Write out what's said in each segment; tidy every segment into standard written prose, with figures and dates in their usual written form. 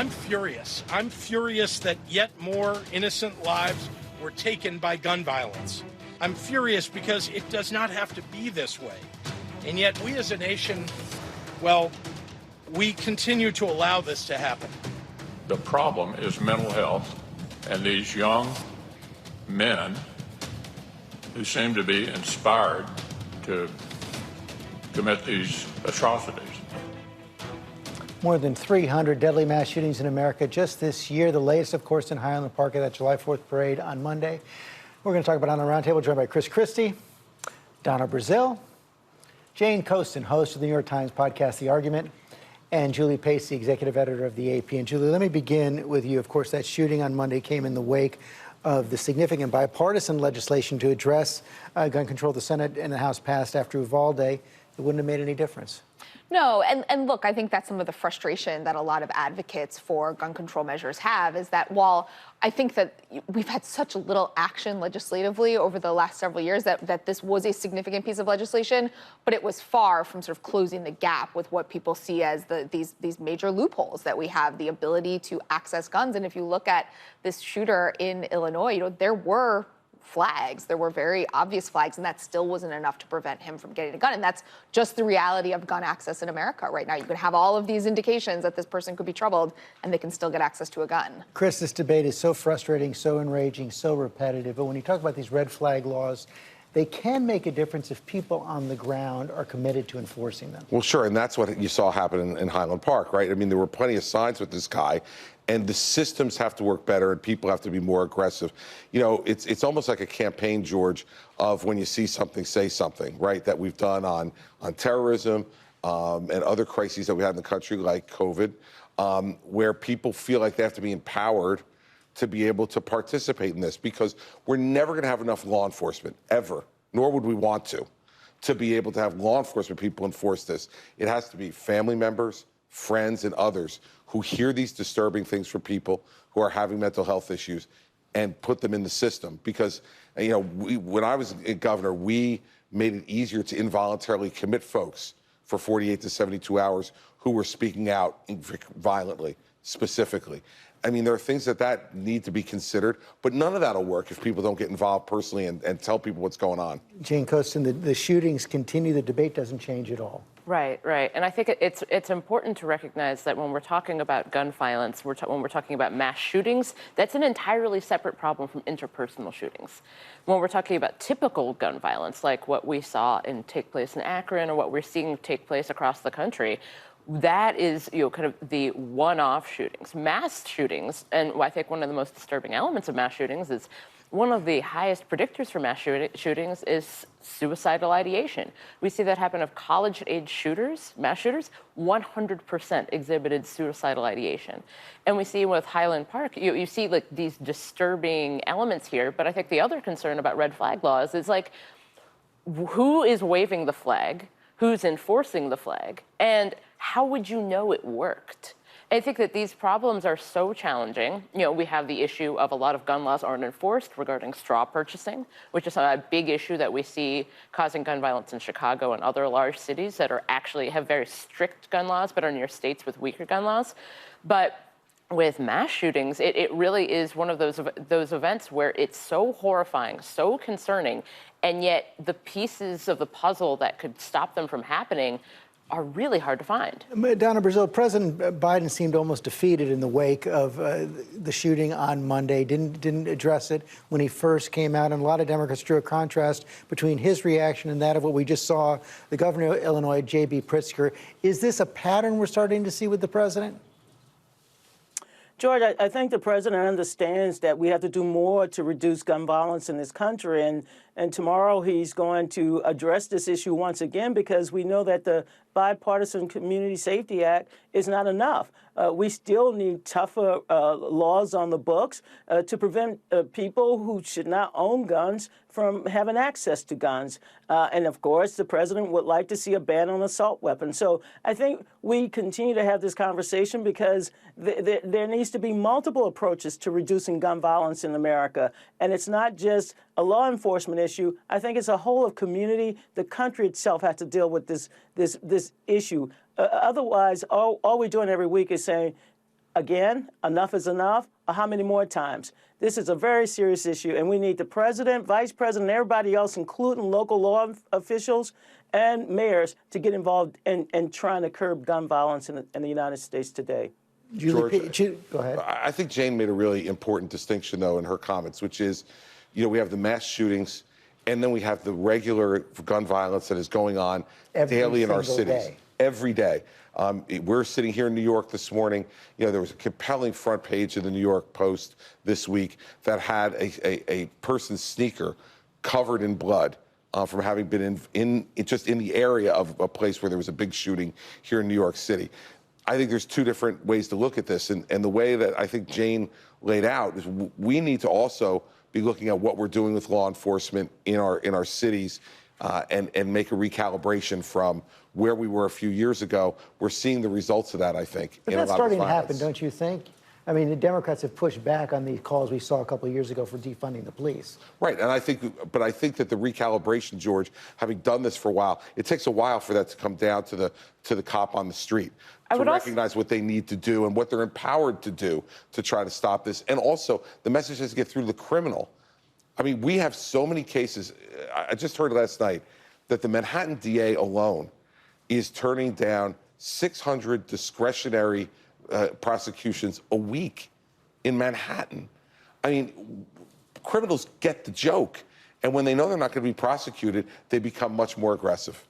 I'm furious. I'm furious that yet more innocent lives were taken by gun violence. I'm furious because it does not have to be this way. And yet we as a nation, well, we continue to allow this to happen. The problem is mental health, and these young men who seem to be inspired to commit these atrocities. More than 300 deadly mass shootings in America just this year. The latest, of course, in Highland Park at that July 4th parade on Monday. We're going to talk about it on the roundtable, joined by Christie, Donna Brazil, Jane Coaston, host of the New York Times podcast, The Argument, and Julie Pacey, executive editor of the AP. And Julie, let me begin with you. Of course, that shooting on Monday came in the wake of the significant bipartisan legislation to address gun control the Senate and the House passed after Uvalde. It wouldn't have made any difference. No, and look, I think that's some of the frustration that a lot of advocates for gun control measures have, is that while I think that we've had such little action legislatively over the last several years, that this was a significant piece of legislation, but it was far from sort of closing the gap with what people see as these major loopholes that we have, the ability to access guns. And if you look at this shooter in Illinois, there were flags. There were very obvious flags, and that still wasn't enough to prevent him from getting a gun. And that's just the reality of gun access in America right now. You can have all of these indications that this person could be troubled, and they can still get access to a gun. Chris, this debate is so frustrating, so enraging, so repetitive. But when you talk about these red flag laws, they can make a difference if people on the ground are committed to enforcing them. Well, sure, and that's what you saw happen in Highland Park, right? I mean, there were plenty of signs with this guy, and the systems have to work better, and people have to be more aggressive. It's almost like a campaign, George, of when you see something, say something, right? That we've done on terrorism and other crises that we had in the country, like COVID, where people feel like they have to be empowered to be able to participate in this, because we're never going to have enough law enforcement, ever, nor would we want to be able to have law enforcement people enforce this. It has to be family members, friends, and others who hear these disturbing things from people who are having mental health issues and put them in the system. Because, when I was governor, we made it easier to involuntarily commit folks for 48 to 72 hours who were speaking out violently, specifically. I mean, there are things that need to be considered, but none of that will work if people don't get involved personally and tell people what's going on. Jane Coaston, the shootings continue, the debate doesn't change at all. Right. And I think it's important to recognize that when we're talking about gun violence, when we're talking about mass shootings, that's an entirely separate problem from interpersonal shootings. When we're talking about typical gun violence, like what we saw take place in Akron or what we're seeing take place across the country, that is, kind of the one-off shootings. Mass shootings, and I think one of the most disturbing elements of mass shootings is one of the highest predictors for mass shootings is suicidal ideation. We see that happen of college-age mass shooters, 100% exhibited suicidal ideation. And we see with Highland Park, you see like these disturbing elements here, but I think the other concern about red flag laws is like, who is waving the flag? Who's enforcing the flag? And how would you know it worked? I think that these problems are so challenging. We have the issue of a lot of gun laws aren't enforced regarding straw purchasing, which is a big issue that we see causing gun violence in Chicago and other large cities that have very strict gun laws, but are near states with weaker gun laws. But with mass shootings, it really is one of those events where it's so horrifying, so concerning, and yet the pieces of the puzzle that could stop them from happening are really hard to find. Donna Brazil, President Biden seemed almost defeated in the wake of the shooting on Monday, didn't address it when he first came out, and a lot of Democrats drew a contrast between his reaction and that of what we just saw the governor of Illinois, J.B. Pritzker. Is this a pattern we're starting to see with the president? George, I think the president understands that we have to do more to reduce gun violence in this country. And tomorrow he's going to address this issue once again, because we know that the Bipartisan Community Safety Act is not enough. We still need tougher laws on the books to prevent people who should not own guns from having access to guns. And of course, the president would like to see a ban on assault weapons. So I think we continue to have this conversation because there needs to be multiple approaches to reducing gun violence in America. And it's not just a law enforcement issue. I think it's a whole of community. The country itself has to deal with this issue. Otherwise, all we're doing every week is saying, again, enough is enough, or how many more times? This is a very serious issue, and we need the president, vice president, and everybody else, including local law officials and mayors, to get involved in trying to curb gun violence in the United States today. George, go ahead. I think Jane made a really important distinction, though, in her comments, which is, we have the mass shootings, and then we have the regular gun violence that is going on daily in our cities. Every day. We're sitting here in New York this morning. There was a compelling front page of the New York Post this week that had a person's sneaker covered in blood from having been in the area of a place where there was a big shooting here in New York City. I think there's two different ways to look at this, and the way that I think Jane laid out is we need to also be looking at what we're doing with law enforcement in our cities, and make a recalibration from where we were a few years ago. We're seeing the results of that, I think. But that's starting to happen, don't you think? I mean, the Democrats have pushed back on the calls we saw a couple of years ago for defunding the police. Right, and I think that the recalibration, George, having done this for a while, it takes a while for that to come down to the cop on the street to recognize what they need to do and what they're empowered to do to try to stop this. And also, the message has to get through to the criminal. I mean, we have so many cases. I just heard last night that the Manhattan DA alone is turning down 600 discretionary prosecutions a week in Manhattan. I mean, criminals get the joke. And when they know they're not going to be prosecuted, they become much more aggressive.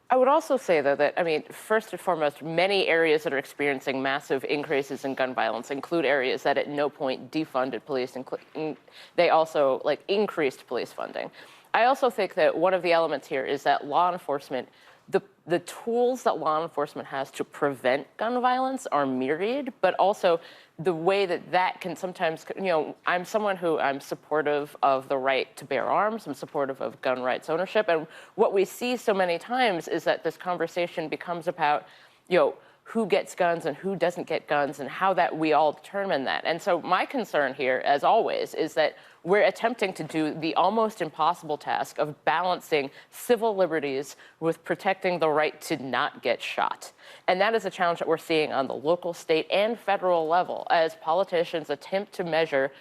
I would also say, though, that, I mean, first and foremost, many areas that are experiencing massive increases in gun violence include areas that at no point defunded police. They also, increased police funding. I also think that one of the elements here is that law enforcement, the tools that law enforcement has to prevent gun violence are myriad, but also the way that can sometimes, I'm someone who I'm supportive of the right to bear arms. I'm supportive of gun rights ownership. And what we see so many times is that this conversation becomes about, who gets guns and who doesn't get guns and how that we all determine that. And so my concern here, as always, is that we're attempting to do the almost impossible task of balancing civil liberties with protecting the right to not get shot. And that is a challenge that we're seeing on the local, state, and federal level as politicians attempt to measure,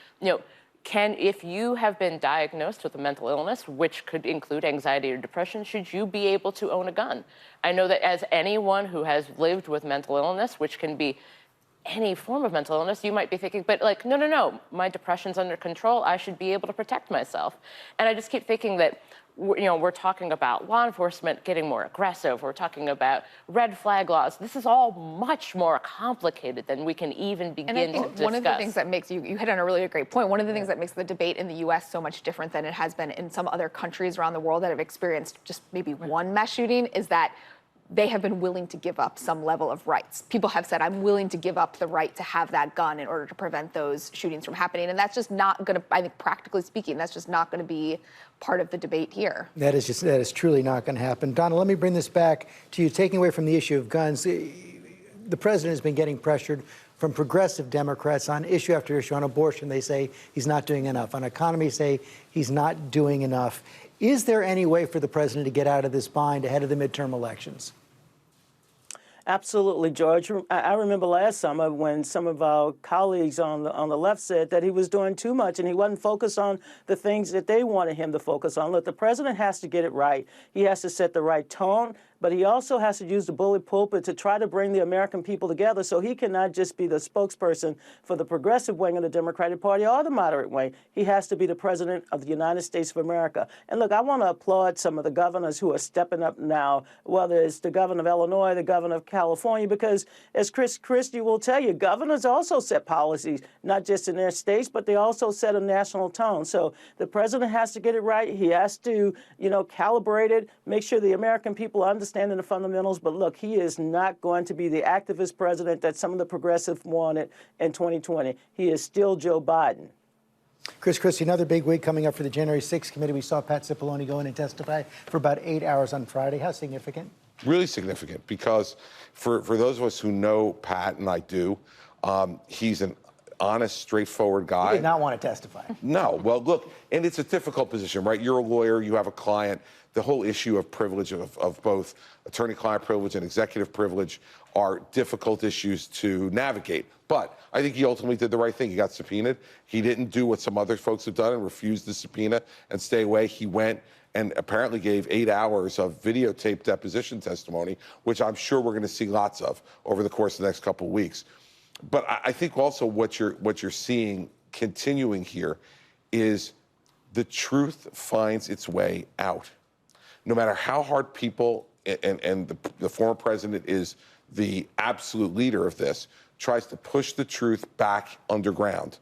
if you have been diagnosed with a mental illness, which could include anxiety or depression, should you be able to own a gun? I know that as anyone who has lived with mental illness, which can be any form of mental illness, you might be thinking, but no, my depression's under control. I should be able to protect myself. And I just keep thinking that, we're talking about law enforcement getting more aggressive. We're talking about red flag laws. This is all much more complicated than we can even begin to discuss. One of the things that makes you hit on a really great point. One of the things that makes the debate in the U.S. so much different than it has been in some other countries around the world that have experienced just maybe one mass shooting is that they have been willing to give up some level of rights. People have said, I'm willing to give up the right to have that gun in order to prevent those shootings from happening. And that's just not going to, I think, practically speaking, that's just not going to be part of the debate here. That is truly not going to happen. Donna, let me bring this back to you. Taking away from the issue of guns, the president has been getting pressured from progressive Democrats on issue after issue. On abortion, they say he's not doing enough. On economy, say he's not doing enough. Is there any way for the president to get out of this bind ahead of the midterm elections? Absolutely, George. I remember last summer when some of our colleagues on the left said that he was doing too much and he wasn't focused on the things that they wanted him to focus on. Look, the president has to get it right. He has to set the right tone, but he also has to use the bully pulpit to try to bring the American people together so he cannot just be the spokesperson for the progressive wing of the Democratic Party or the moderate wing. He has to be the president of the United States of America. And look, I want to applaud some of the governors who are stepping up now, whether it's the governor of Illinois, the governor of California, because as Christie will tell you, governors also set policies, not just in their states, but they also set a national tone. So the president has to get it right. He has to, calibrate it, make sure the American people understand the fundamentals, but look, he is not going to be the activist president that some of the progressives wanted in 2020. He is still Joe Biden. Christie, another big week coming up for the January 6th committee. We saw Pat Cipollone go in and testify for about 8 hours on Friday. How significant? Really significant, because for those of us who know Pat, and I do, he's an honest, straightforward guy. He did not want to testify. No. Well, look, and it's a difficult position, right? You're a lawyer, you have a client. The whole issue of privilege, of both attorney-client privilege and executive privilege, are difficult issues to navigate. But I think he ultimately did the right thing. He got subpoenaed. He didn't do what some other folks have done and refuse the subpoena and stay away. He went and apparently gave 8 hours of videotaped deposition testimony, which I'm sure we're going to see lots of over the course of the next couple of weeks. But I think also what you're seeing continuing here is the truth finds its way out. No matter how hard people, and the former president is the absolute leader of this, tries to push the truth back underground,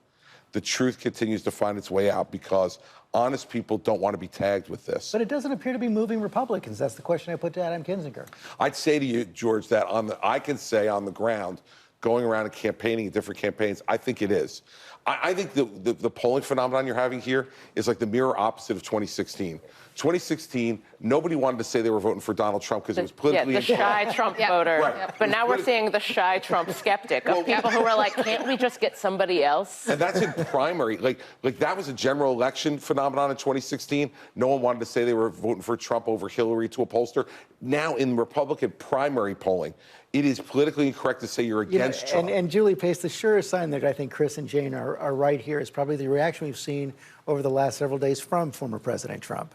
the truth continues to find its way out because honest people don't want to be tagged with this. But it doesn't appear to be moving Republicans. That's the question I put to Adam Kinzinger. I'd say to you, George, that I can say on the ground, going around and campaigning in different campaigns, I think it is. I think the polling phenomenon you're having here is like the mirror opposite of 2016. 2016, nobody wanted to say they were voting for Donald Trump because it was politically the shy Trump voter. Right. Yep. But now we're seeing the shy Trump skeptic of people who are like, can't we just get somebody else? And that's in primary. Like that was a general election phenomenon in 2016. No one wanted to say they were voting for Trump over Hillary to a pollster. Now in Republican primary polling, it is politically incorrect to say you're against Trump. And Julie Pace, the surest sign that I think Chris and Jane are right here is probably the reaction we've seen over the last several days from former President Trump.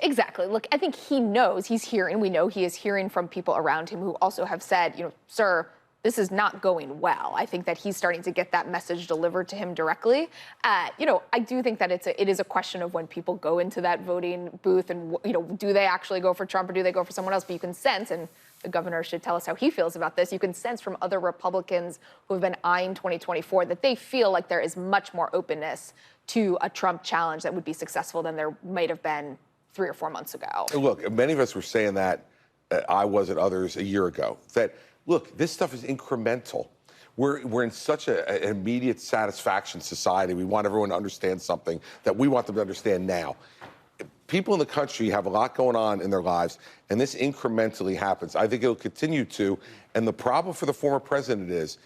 Exactly. Look, I think he knows, he's hearing, we know he is hearing from people around him who also have said, sir, this is not going well. I think that he's starting to get that message delivered to him directly. I do think that it is a question of when people go into that voting booth and, do they actually go for Trump or do they go for someone else? But you can sense, and the governor should tell us how he feels about this, you can sense from other Republicans who have been eyeing 2024 that they feel like there is much more openness to a Trump challenge that would be successful than there might have been 3 or 4 months ago. Look, many of us were saying that, I was and others a year ago, that, look, this stuff is incremental. We're in such an immediate satisfaction society. We want everyone to understand something that we want them to understand now. People in the country have a lot going on in their lives, and this incrementally happens. I think it'll continue to. And the problem for the former president is,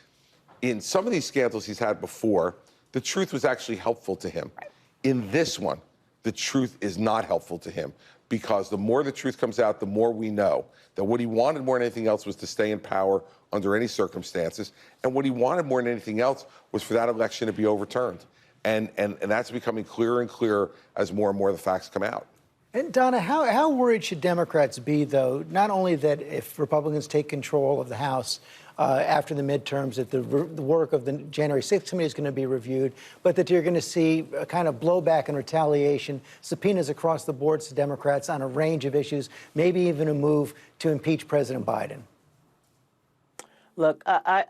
in some of these scandals he's had before, the truth was actually helpful to him. Right. In this one, the truth is not helpful to him, because the more the truth comes out, the more we know that what he wanted more than anything else was to stay in power under any circumstances. And what he wanted more than anything else was for that election to be overturned. And that's becoming clearer and clearer as more and more of the facts come out. And Donna, how worried should Democrats be, though, not only that if Republicans take control of the House after the midterms, that the work of the January 6th committee is going to be reviewed, but that you're going to see a kind of blowback and retaliation, subpoenas across the board to Democrats on a range of issues, maybe even a move to impeach President Biden? Look, I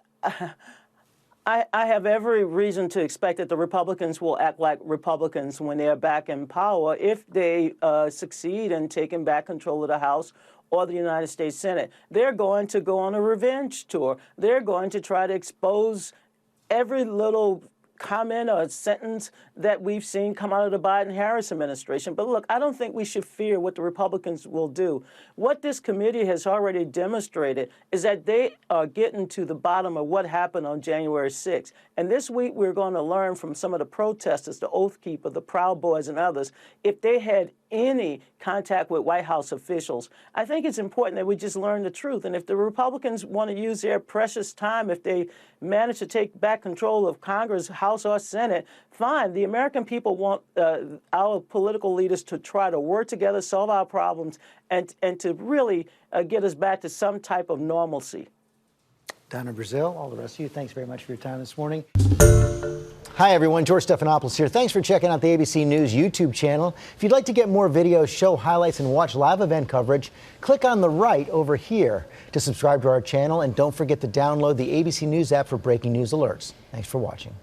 have every reason to expect that the Republicans will act like Republicans when they are back in power if they succeed in taking back control of the House or the United States Senate. They're going to go on a revenge tour. They're going to try to expose every little comment or sentence that we've seen come out of the Biden-Harris administration. But look, I don't think we should fear what the Republicans will do. What this committee has already demonstrated is that they are getting to the bottom of what happened on January 6th. And this week, we're going to learn from some of the protesters, the Oath Keeper, the Proud Boys, and others, if they had any contact with White House officials. I think it's important that we just learn the truth. And if the Republicans want to use their precious time, if they manage to take back control of Congress, House, or Senate, fine. The American people want our political leaders to try to work together, solve our problems, and to really get us back to some type of normalcy. Donna Brazil, all the rest of you, thanks very much for your time this morning. Hi, everyone. George Stephanopoulos here. Thanks for checking out the ABC News YouTube channel. If you'd like to get more videos, show highlights, and watch live event coverage, click on the right over here to subscribe to our channel. And don't forget to download the ABC News app for breaking news alerts. Thanks for watching.